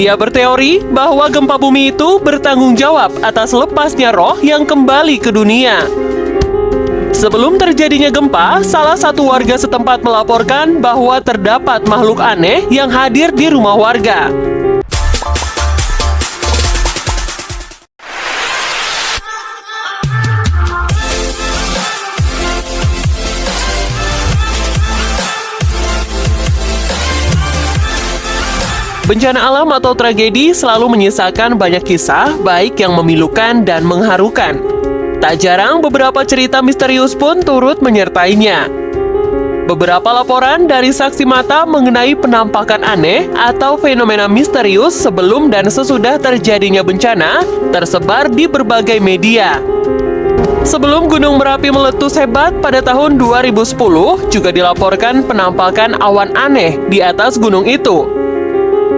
Dia berteori bahwa gempa bumi itu bertanggung jawab atas lepasnya roh yang kembali ke dunia. Sebelum terjadinya gempa, salah satu warga setempat melaporkan bahwa terdapat makhluk aneh yang hadir di rumah warga. Bencana alam atau tragedi selalu menyisakan banyak kisah, baik yang memilukan dan mengharukan. Tak jarang beberapa cerita misterius pun turut menyertainya. Beberapa laporan dari saksi mata mengenai penampakan aneh atau fenomena misterius sebelum dan sesudah terjadinya bencana tersebar di berbagai media. Sebelum Gunung Merapi meletus hebat pada tahun 2010, juga dilaporkan penampakan awan aneh di atas gunung itu.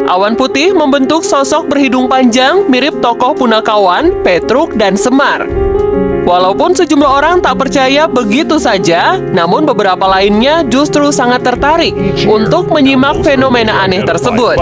Awan putih membentuk sosok berhidung panjang mirip tokoh Punakawan, Petruk, dan Semar. Walaupun sejumlah orang tak percaya begitu saja, namun beberapa lainnya justru sangat tertarik untuk menyimak fenomena aneh tersebut.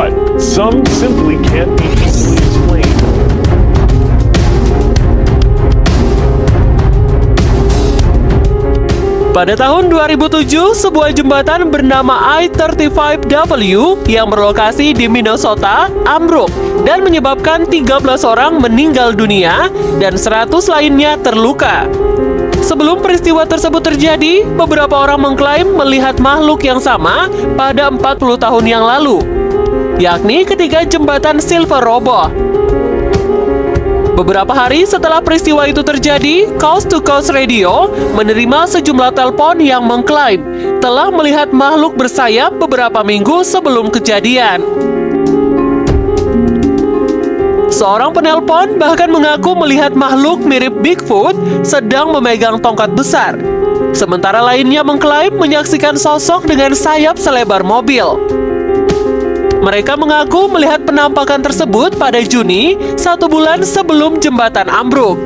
Pada tahun 2007, sebuah jembatan bernama I-35W yang berlokasi di Minnesota ambruk dan menyebabkan 13 orang meninggal dunia dan 100 lainnya terluka. Sebelum peristiwa tersebut terjadi, beberapa orang mengklaim melihat makhluk yang sama pada 40 tahun yang lalu, yakni ketika jembatan Silver roboh. Beberapa hari setelah peristiwa itu terjadi, Coast to Coast Radio menerima sejumlah telepon yang mengklaim telah melihat makhluk bersayap beberapa minggu sebelum kejadian. Seorang penelpon bahkan mengaku melihat makhluk mirip Bigfoot sedang memegang tongkat besar. Sementara lainnya mengklaim menyaksikan sosok dengan sayap selebar mobil. Mereka mengaku melihat penampakan tersebut pada Juni, 1 bulan sebelum jembatan ambruk.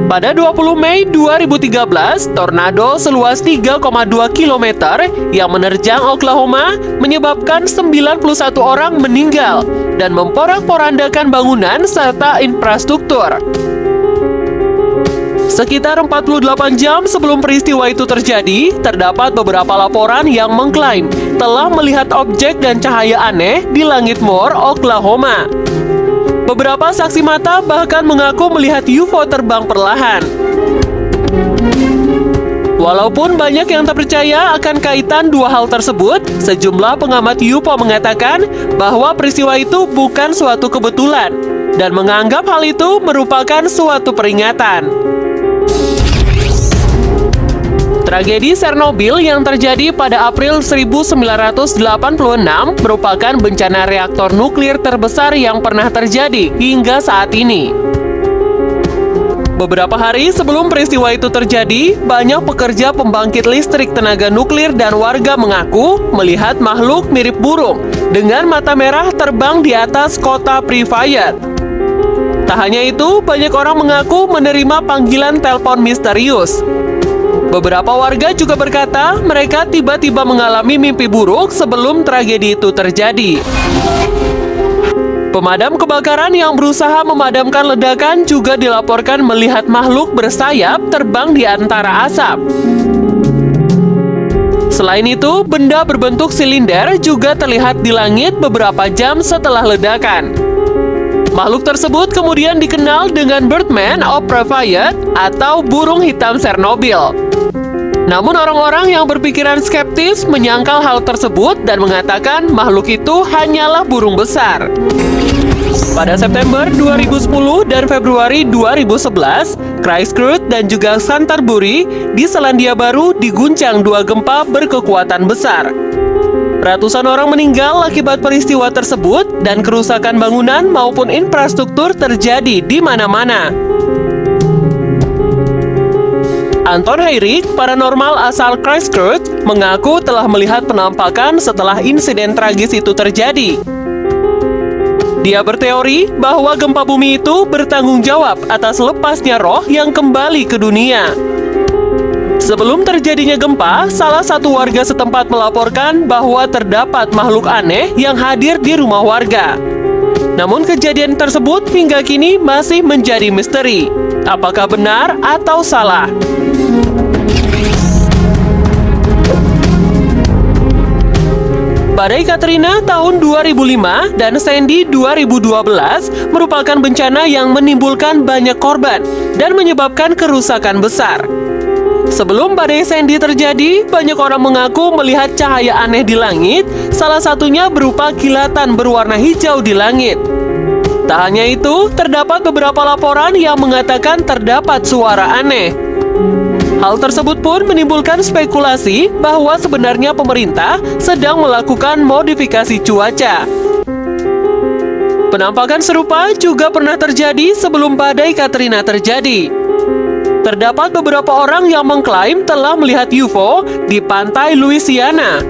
Pada 20 Mei 2013, tornado seluas 3,2 km yang menerjang Oklahoma menyebabkan 91 orang meninggal dan memporak-porandakan bangunan serta infrastruktur. Sekitar 48 jam sebelum peristiwa itu terjadi, terdapat beberapa laporan yang mengklaim telah melihat objek dan cahaya aneh di langit Moore, Oklahoma. Beberapa saksi mata bahkan mengaku melihat UFO terbang perlahan. Walaupun banyak yang tak percaya akan kaitan dua hal tersebut, sejumlah pengamat UFO mengatakan bahwa peristiwa itu bukan suatu kebetulan dan menganggap hal itu merupakan suatu peringatan. Tragedi Chernobyl yang terjadi pada April 1986 merupakan bencana reaktor nuklir terbesar yang pernah terjadi hingga saat ini. Beberapa hari sebelum peristiwa itu terjadi, banyak pekerja pembangkit listrik tenaga nuklir dan warga mengaku melihat makhluk mirip burung dengan mata merah terbang di atas kota Pripyat. Tak hanya itu, banyak orang mengaku menerima panggilan telepon misterius. Beberapa warga juga berkata mereka tiba-tiba mengalami mimpi buruk sebelum tragedi itu terjadi. Pemadam kebakaran yang berusaha memadamkan ledakan juga dilaporkan melihat makhluk bersayap terbang di antara asap. Selain itu, benda berbentuk silinder juga terlihat di langit beberapa jam setelah ledakan. Makhluk tersebut kemudian dikenal dengan Birdman of Pripyat atau burung hitam Chernobyl. Namun orang-orang yang berpikiran skeptis menyangkal hal tersebut dan mengatakan makhluk itu hanyalah burung besar. Pada September 2010 dan Februari 2011, Christchurch dan juga Canterbury di Selandia Baru diguncang dua gempa berkekuatan besar. Ratusan orang meninggal akibat peristiwa tersebut dan kerusakan bangunan maupun infrastruktur terjadi di mana-mana. Anton Heirik, paranormal asal Christchurch, mengaku telah melihat penampakan setelah insiden tragis itu terjadi. Dia berteori bahwa gempa bumi itu bertanggung jawab atas lepasnya roh yang kembali ke dunia. Sebelum terjadinya gempa, salah satu warga setempat melaporkan bahwa terdapat makhluk aneh yang hadir di rumah warga. Namun kejadian tersebut hingga kini masih menjadi misteri. Apakah benar atau salah? Badai Katrina tahun 2005 dan Sandy 2012 merupakan bencana yang menimbulkan banyak korban dan menyebabkan kerusakan besar. Sebelum badai Sandy terjadi, banyak orang mengaku melihat cahaya aneh di langit, salah satunya berupa kilatan berwarna hijau di langit. Tak hanya itu, terdapat beberapa laporan yang mengatakan terdapat suara aneh. Hal tersebut pun menimbulkan spekulasi bahwa sebenarnya pemerintah sedang melakukan modifikasi cuaca. Penampakan serupa juga pernah terjadi sebelum badai Katrina terjadi. Terdapat beberapa orang yang mengklaim telah melihat UFO di pantai Louisiana.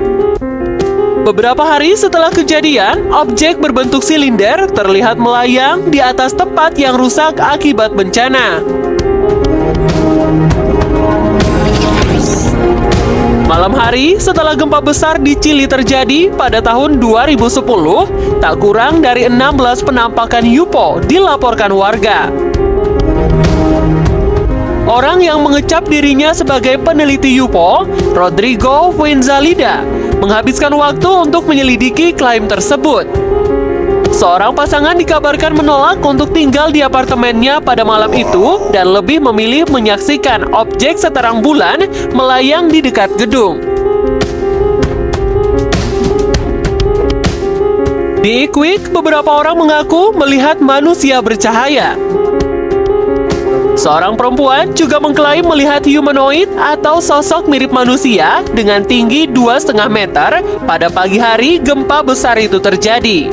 Beberapa hari setelah kejadian, objek berbentuk silinder terlihat melayang di atas tempat yang rusak akibat bencana. Malam hari setelah gempa besar di Chili terjadi pada tahun 2010, tak kurang dari 16 penampakan UFO dilaporkan warga. Orang yang mengecap dirinya sebagai peneliti UFO, Rodrigo Fuenzalida, menghabiskan waktu untuk menyelidiki klaim tersebut. Seorang pasangan dikabarkan menolak untuk tinggal di apartemennya pada malam itu dan lebih memilih menyaksikan objek seterang bulan melayang di dekat gedung. Di Iquique, beberapa orang mengaku melihat manusia bercahaya. Seorang perempuan juga mengklaim melihat humanoid atau sosok mirip manusia dengan tinggi 2,5 meter pada pagi hari gempa besar itu terjadi.